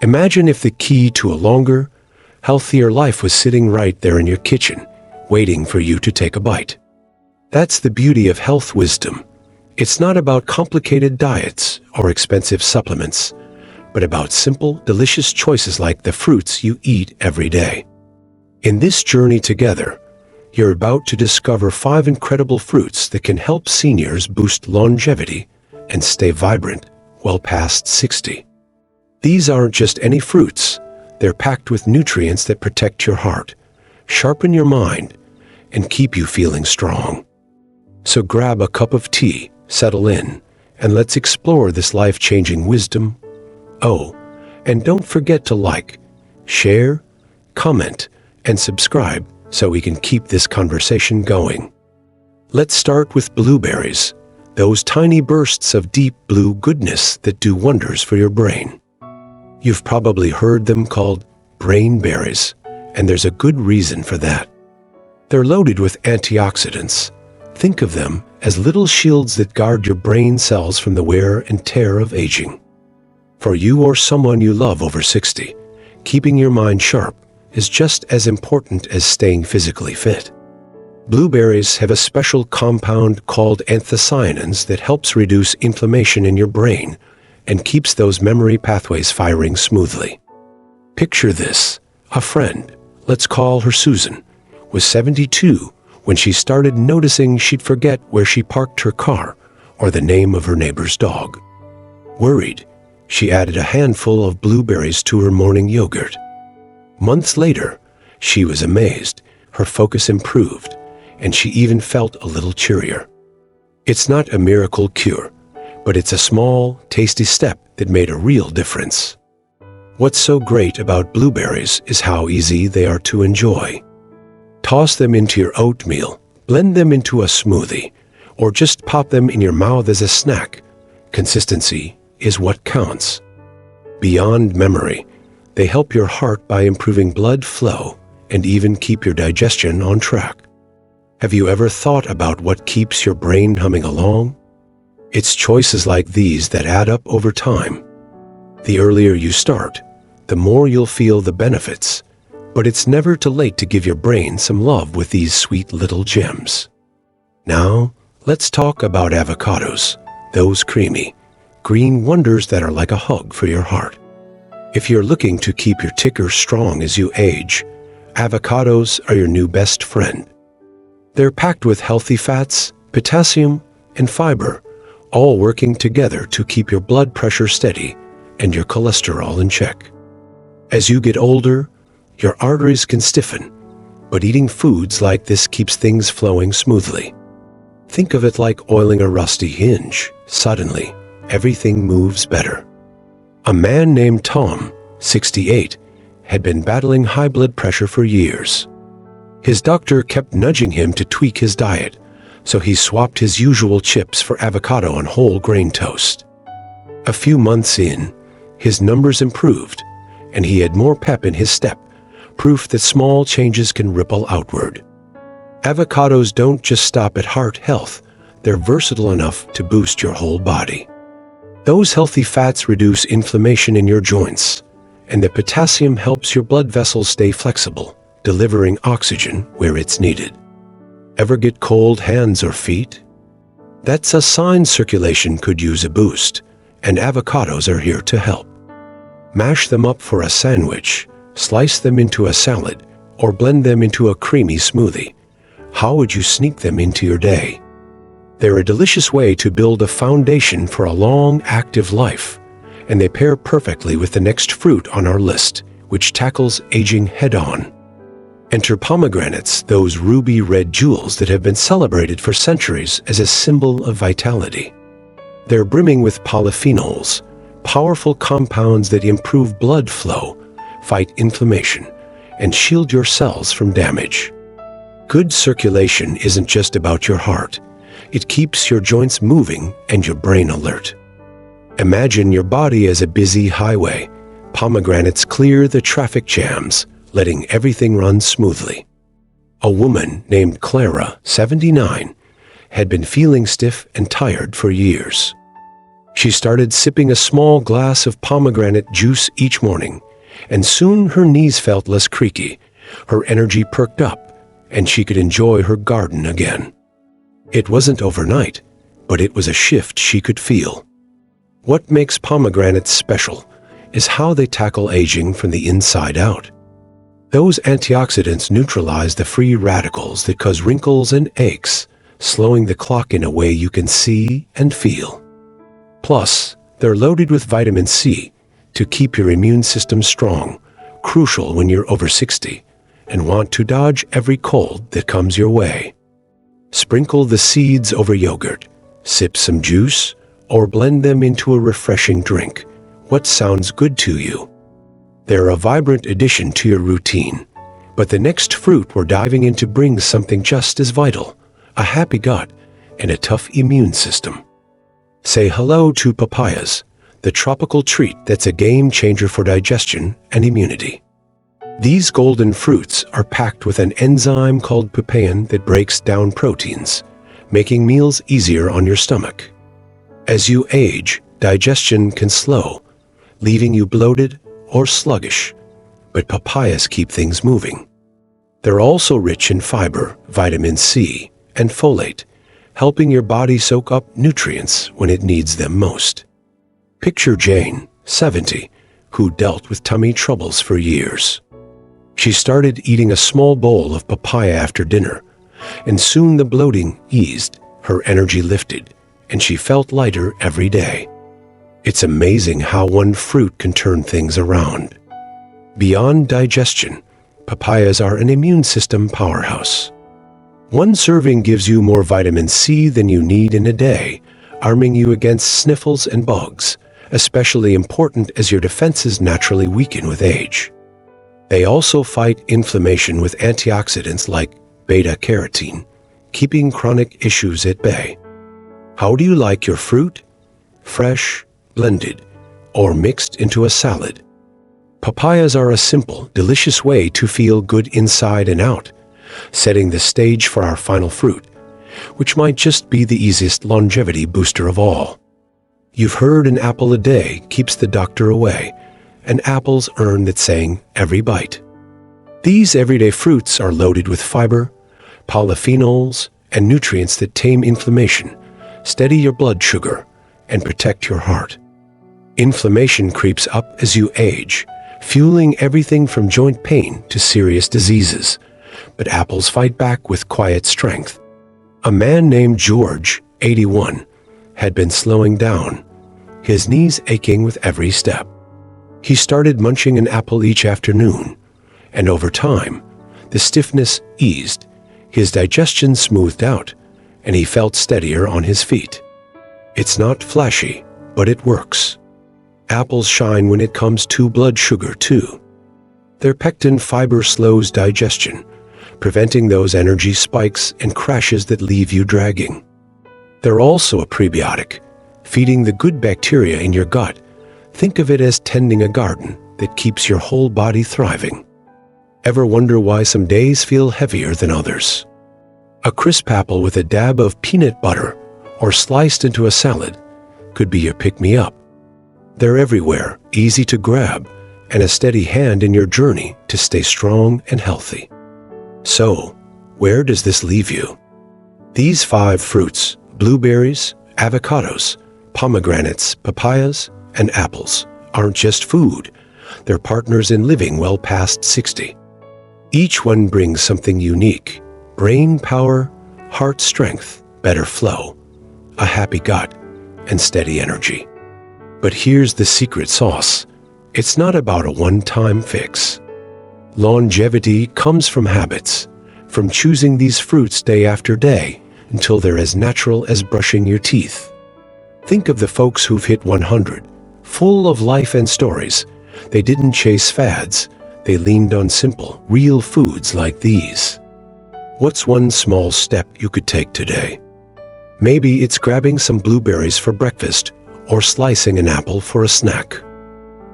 Imagine if the key to a longer, healthier life was sitting right there in your kitchen, waiting for you to take a bite. That's the beauty of health wisdom. It's not about complicated diets or expensive supplements, but about simple, delicious choices like the fruits you eat every day. In this journey together, you're about to discover 5 incredible fruits that can help seniors boost longevity and stay vibrant well past 60. These aren't just any fruits. They're packed with nutrients that protect your heart, sharpen your mind, and keep you feeling strong. So grab a cup of tea, settle in, and let's explore this life-changing wisdom. Oh, and don't forget to like, share, comment, and subscribe so we can keep this conversation going. Let's start with blueberries, those tiny bursts of deep blue goodness that do wonders for your brain. You've probably heard them called brain berries, and there's a good reason for that. They're loaded with antioxidants. Think of them as little shields that guard your brain cells from the wear and tear of aging. For you or someone you love over 60, keeping your mind sharp is just as important as staying physically fit. Blueberries have a special compound called anthocyanins that helps reduce inflammation in your brain and keeps those memory pathways firing smoothly. Picture this: a friend, let's call her Susan, was 72 when she started noticing she'd forget where she parked her car or the name of her neighbor's dog. Worried, she added a handful of blueberries to her morning yogurt. Months later, she was amazed. Her focus improved, and she even felt a little cheerier. It's not a miracle cure, but it's a small, tasty step that made a real difference. What's so great about blueberries is how easy they are to enjoy. Toss them into your oatmeal, blend them into a smoothie, or just pop them in your mouth as a snack. Consistency is what counts. Beyond memory, they help your heart by improving blood flow and even keep your digestion on track. Have you ever thought about what keeps your brain humming along? It's choices like these that add up over time. The earlier you start, the more you'll feel the benefits, but it's never too late to give your brain some love with these sweet little gems. Now, let's talk about avocados, those creamy, green wonders that are like a hug for your heart. If you're looking to keep your ticker strong as you age, avocados are your new best friend. They're packed with healthy fats, potassium, and fiber, all working together to keep your blood pressure steady and your cholesterol in check. As you get older, your arteries can stiffen, but eating foods like this keeps things flowing smoothly. Think of it like oiling a rusty hinge. Suddenly, everything moves better. A man named Tom, 68, had been battling high blood pressure for years. His doctor kept nudging him to tweak his diet, so he swapped his usual chips for avocado and whole grain toast. A few months in, his numbers improved, and he had more pep in his step, proof that small changes can ripple outward. Avocados don't just stop at heart health, they're versatile enough to boost your whole body. Those healthy fats reduce inflammation in your joints, and the potassium helps your blood vessels stay flexible, delivering oxygen where it's needed. Ever get cold hands or feet? That's a sign circulation could use a boost, and avocados are here to help. Mash them up for a sandwich, slice them into a salad, or blend them into a creamy smoothie. How would you sneak them into your day? They're a delicious way to build a foundation for a long, active life, and they pair perfectly with the next fruit on our list, which tackles aging head-on. Enter pomegranates, those ruby red jewels that have been celebrated for centuries as a symbol of vitality. They're brimming with polyphenols, powerful compounds that improve blood flow, fight inflammation, and shield your cells from damage. Good circulation isn't just about your heart. It keeps your joints moving and your brain alert. Imagine your body as a busy highway. Pomegranates clear the traffic jams, letting everything run smoothly. A woman named Clara, 79, had been feeling stiff and tired for years. She started sipping a small glass of pomegranate juice each morning, and soon her knees felt less creaky, her energy perked up, and she could enjoy her garden again. It wasn't overnight, but it was a shift she could feel. What makes pomegranates special is how they tackle aging from the inside out. Those antioxidants neutralize the free radicals that cause wrinkles and aches, slowing the clock in a way you can see and feel. Plus, they're loaded with vitamin C to keep your immune system strong, crucial when you're over 60 and want to dodge every cold that comes your way. Sprinkle the seeds over yogurt, sip some juice, or blend them into a refreshing drink. What sounds good to you? They're a vibrant addition to your routine, but the next fruit we're diving into brings something just as vital: a happy gut and a tough immune system. Say hello to papayas, the tropical treat that's a game changer for digestion and immunity. These golden fruits are packed with an enzyme called papain that breaks down proteins, making meals easier on your stomach. As you age, digestion can slow, leaving you bloated or sluggish, but papayas keep things moving. They're also rich in fiber, vitamin C, and folate, helping your body soak up nutrients when it needs them most. Picture Jane, 70, who dealt with tummy troubles for years. She started eating a small bowl of papaya after dinner, and soon the bloating eased, her energy lifted, and she felt lighter every day. It's amazing how one fruit can turn things around. Beyond digestion, papayas are an immune system powerhouse. One serving gives you more vitamin C than you need in a day, arming you against sniffles and bugs, especially important as your defenses naturally weaken with age. They also fight inflammation with antioxidants like beta-carotene, keeping chronic issues at bay. How do you like your fruit? Fresh, blended, or mixed into a salad? Papayas are a simple, delicious way to feel good inside and out, setting the stage for our final fruit, which might just be the easiest longevity booster of all. You've heard an apple a day keeps the doctor away, and apples earn that saying every bite. These everyday fruits are loaded with fiber, polyphenols, and nutrients that tame inflammation, steady your blood sugar, and protect your heart. Inflammation creeps up as you age, fueling everything from joint pain to serious diseases, but apples fight back with quiet strength. A man named George, 81, had been slowing down, his knees aching with every step. He started munching an apple each afternoon, and over time, the stiffness eased, his digestion smoothed out, and he felt steadier on his feet. It's not flashy, but it works. Apples shine when it comes to blood sugar, too. Their pectin fiber slows digestion, preventing those energy spikes and crashes that leave you dragging. They're also a prebiotic, feeding the good bacteria in your gut. Think of it as tending a garden that keeps your whole body thriving. Ever wonder why some days feel heavier than others? A crisp apple with a dab of peanut butter or sliced into a salad could be your pick-me-up. They're everywhere, easy to grab, and a steady hand in your journey to stay strong and healthy. So, where does this leave you? These 5 fruits, blueberries, avocados, pomegranates, papayas, and apples, aren't just food. They're partners in living well past 60. Each one brings something unique: brain power, heart strength, better flow, a happy gut, and steady energy. But here's the secret sauce. It's not about a one-time fix. Longevity comes from habits, from choosing these fruits day after day until they're as natural as brushing your teeth. Think of the folks who've hit 100, full of life and stories. They didn't chase fads. They leaned on simple, real foods like these. What's one small step you could take today? Maybe it's grabbing some blueberries for breakfast or slicing an apple for a snack.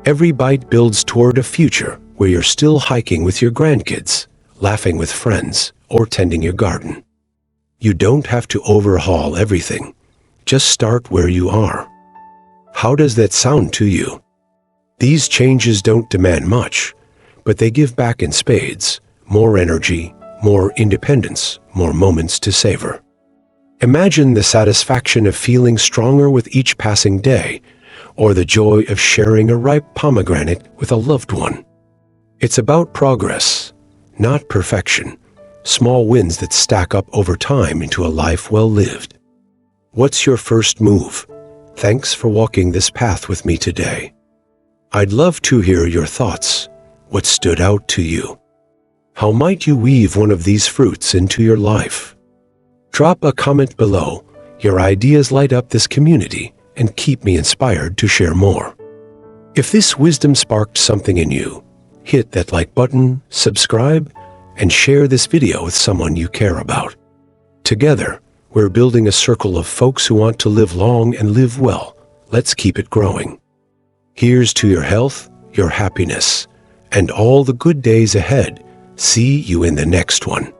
Every bite builds toward a future where you're still hiking with your grandkids, laughing with friends, or tending your garden. You don't have to overhaul everything. Just start where you are. How does that sound to you? These changes don't demand much, but they give back in spades: more energy, more independence, more moments to savor. Imagine the satisfaction of feeling stronger with each passing day, or the joy of sharing a ripe pomegranate with a loved one. It's about progress, not perfection. Small wins that stack up over time into a life well lived. What's your first move? Thanks for walking this path with me today. I'd love to hear your thoughts. What stood out to you? How might you weave one of these fruits into your life? Drop a comment below. Your ideas light up this community and keep me inspired to share more. If this wisdom sparked something in you, hit that like button, subscribe, and share this video with someone you care about. Together, we're building a circle of folks who want to live long and live well. Let's keep it growing. Here's to your health, your happiness, and all the good days ahead. See you in the next one.